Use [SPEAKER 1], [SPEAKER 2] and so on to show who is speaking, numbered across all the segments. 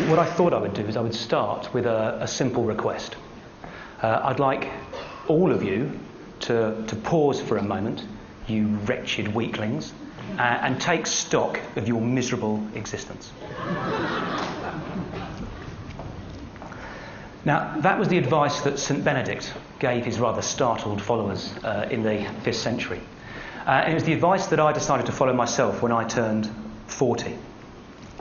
[SPEAKER 1] What I thought I would do is I would start with a simple request. I'd like all of you to pause for a moment, you wretched weaklings, and take stock of your miserable existence. Now, that was the advice that St. Benedict gave his rather startled followers in the 5th century. And it was the advice that I decided to follow myself when I turned 40.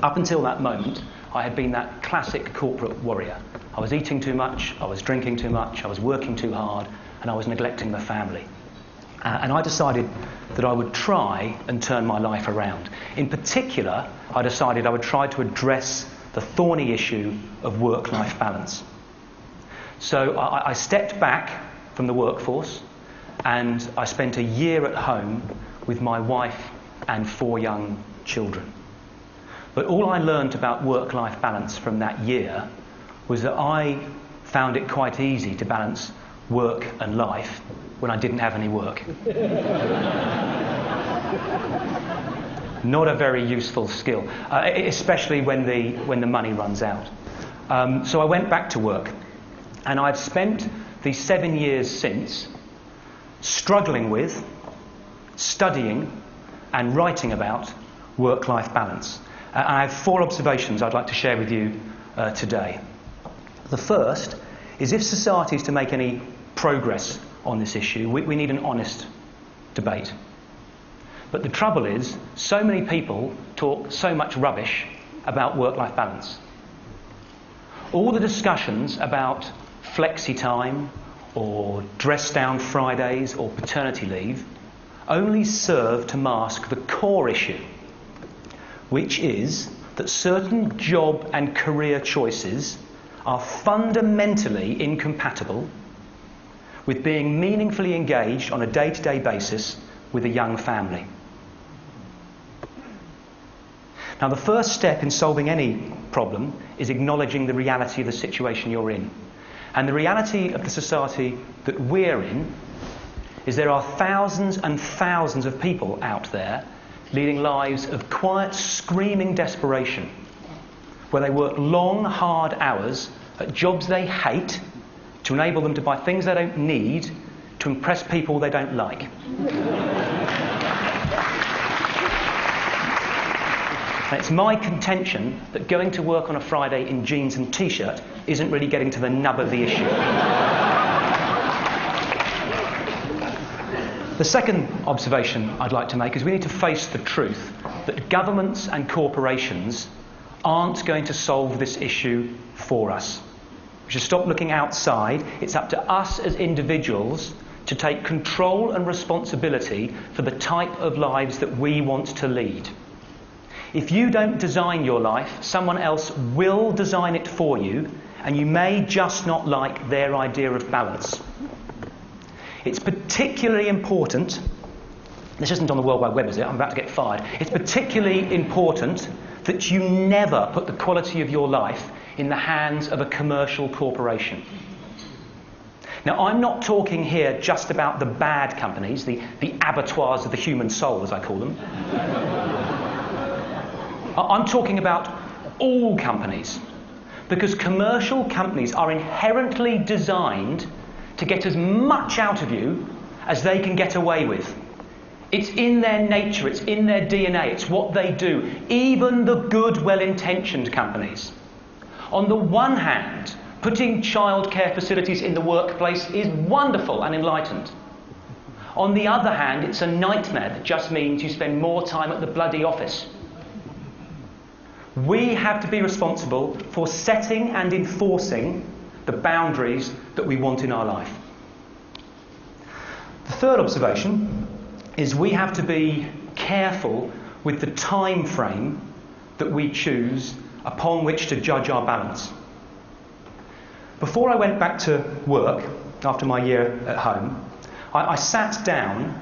[SPEAKER 1] Up until that moment, I had been that classic corporate warrior. I was eating too much, I was drinking too much, I was working too hard, and I was neglecting the family. And I decided that I would try and turn my life around. In particular, I decided I would try to address the thorny issue of work-life balance. So I stepped back from the workforce and I spent a year at home with my wife and 4 young children. But all I learned about work-life balance from that year was that I found it quite easy to balance work and life when I didn't have any work. Not a very useful skill, especially when the money runs out. So I went back to work, and I've spent the 7 years since struggling with, studying, and writing about work-life balance. And I have 4 observations I'd like to share with you today. The first is, if society is to make any progress on this issue, we need an honest debate. But the trouble is, so many people talk so much rubbish about work-life balance. All the discussions about flexi time, or dress-down Fridays, or paternity leave, only serve to mask the core issue, which is that certain job and career choices are fundamentally incompatible with being meaningfully engaged on a day-to-day basis with a young family. Now, the first step in solving any problem is acknowledging the reality of the situation you're in. And the reality of the society that we're in is there are thousands and thousands of people out there leading lives of quiet, screaming desperation, where they work long, hard hours at jobs they hate to enable them to buy things they don't need to impress people they don't like. And it's my contention that going to work on a Friday in jeans and t-shirt isn't really getting to the nub of the issue. The second observation I'd like to make is we need to face the truth that governments and corporations aren't going to solve this issue for us. We should stop looking outside. It's up to us as individuals to take control and responsibility for the type of lives that we want to lead. If you don't design your life, someone else will design it for you, and you may just not like their idea of balance. It's particularly important, this isn't on the World Wide Web, is it? I'm about to get fired. It's particularly important that you never put the quality of your life in the hands of a commercial corporation. Now, I'm not talking here just about the bad companies, the abattoirs of the human soul, as I call them. I'm talking about all companies, because commercial companies are inherently designed to get as much out of you as they can get away with. It's in their nature, it's in their DNA, it's what they do, even the good, well-intentioned companies. On the one hand, putting childcare facilities in the workplace is wonderful and enlightened. On the other hand, it's a nightmare that just means you spend more time at the bloody office. We have to be responsible for setting and enforcing the boundaries that we want in our life. The third observation is we have to be careful with the time frame that we choose upon which to judge our balance. Before I went back to work, after my year at home, I sat down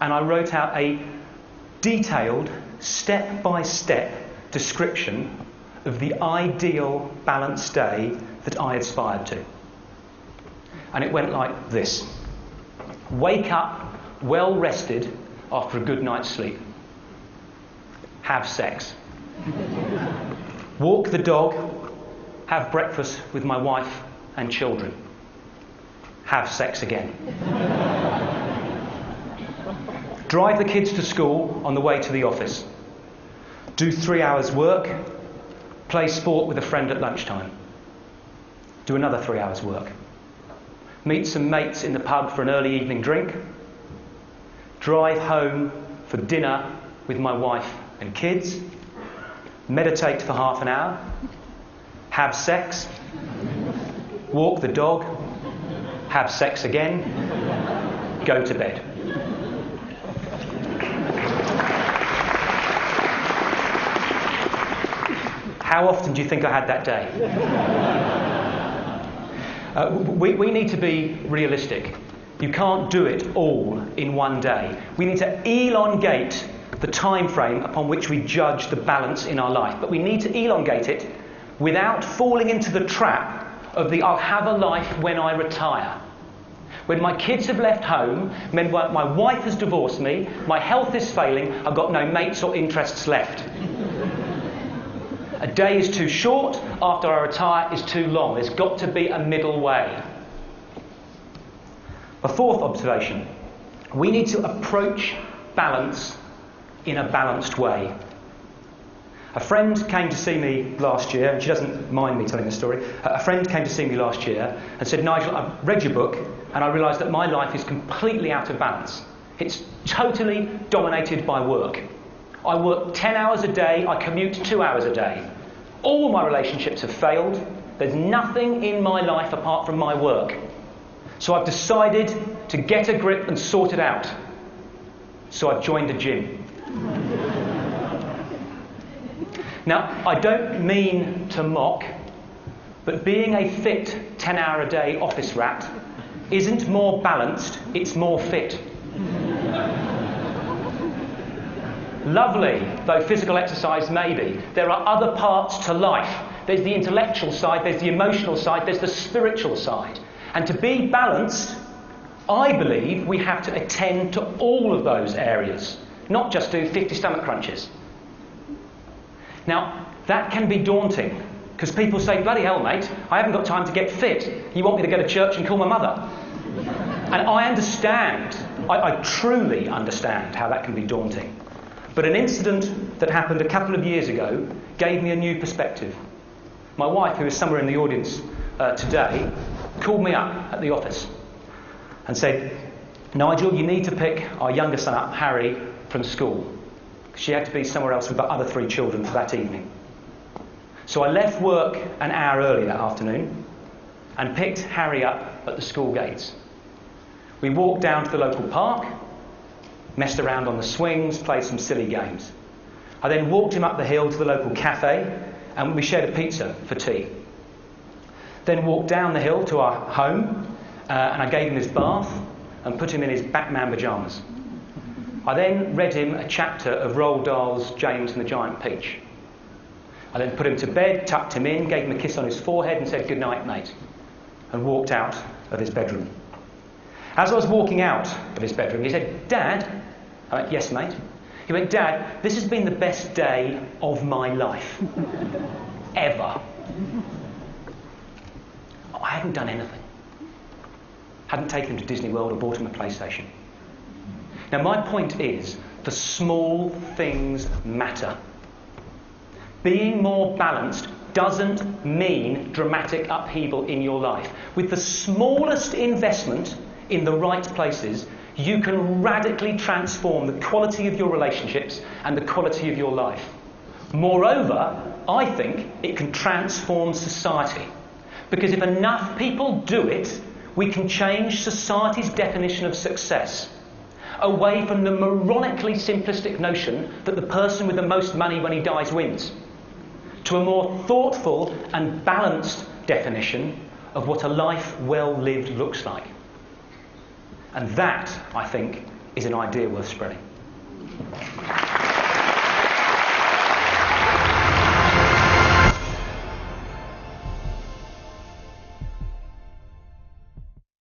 [SPEAKER 1] and I wrote out a detailed, step-by-step description of the ideal balanced day that I aspired to. And it went like this. Wake up well rested after a good night's sleep. Have sex. Walk the dog have breakfast with my wife and children. Have sex again. Drive the kids to school on the way to the office. Do 3 hours work. Play sport with a friend at lunchtime. Do another 3 hours work. Meet some mates in the pub for an early evening drink. Drive home for dinner with my wife and kids. Meditate for half an hour. Have sex. Walk the dog. Have sex again. Go to bed. How often do you think I had that day? We need to be realistic. You can't do it all in one day. We need to elongate the time frame upon which we judge the balance in our life. But we need to elongate it without falling into the trap of the I'll have a life when I retire. When my kids have left home, when my wife has divorced me, my health is failing, I've got no mates or interests left. A day is too short, after I retire is too long. There's got to be a middle way. A fourth observation. We need to approach balance in a balanced way. A friend came to see me last year, and she doesn't mind me telling this story. A friend came to see me last year and said, Nigel, I've read your book and I realised that my life is completely out of balance. It's totally dominated by work. I work 10 hours a day, I commute 2 hours a day. All my relationships have failed. There's nothing in my life apart from my work. So I've decided to get a grip and sort it out. So I've joined a gym. Now, I don't mean to mock, but being a fit 10-hour-a-day office rat isn't more balanced, it's more fit. Lovely, though physical exercise may be, there are other parts to life. There's the intellectual side, there's the emotional side, there's the spiritual side. And to be balanced, I believe we have to attend to all of those areas, not just do 50 stomach crunches. Now, that can be daunting, because people say, bloody hell, mate, I haven't got time to get fit. You want me to go to church and call my mother? And I understand, I truly understand how that can be daunting. But an incident that happened a couple of years ago gave me a new perspective. My wife, who is somewhere in the audience today, called me up at the office and said, Nigel, you need to pick our younger son up, Harry, from school. She had to be somewhere else with the other 3 children for that evening. So I left work an hour early that afternoon and picked Harry up at the school gates. We walked down to the local park, messed around on the swings, played some silly games. I then walked him up the hill to the local cafe and we shared a pizza for tea. Then walked down the hill to our home and I gave him his bath and put him in his Batman pyjamas. I then read him a chapter of Roald Dahl's James and the Giant Peach. I then put him to bed, tucked him in, gave him a kiss on his forehead and said, good night, mate, and walked out of his bedroom. As I was walking out of his bedroom, he said, Dad, I went, yes, mate. He went, Dad, this has been the best day of my life. Ever. I hadn't done anything. Hadn't taken him to Disney World or bought him a PlayStation. Now, my point is, the small things matter. Being more balanced doesn't mean dramatic upheaval in your life. With the smallest investment in the right places, you can radically transform the quality of your relationships and the quality of your life. Moreover, I think it can transform society. Because if enough people do it, we can change society's definition of success. Away from the moronically simplistic notion that the person with the most money when he dies wins, to a more thoughtful and balanced definition of what a life well lived looks like. And that, I think, is an idea worth spreading.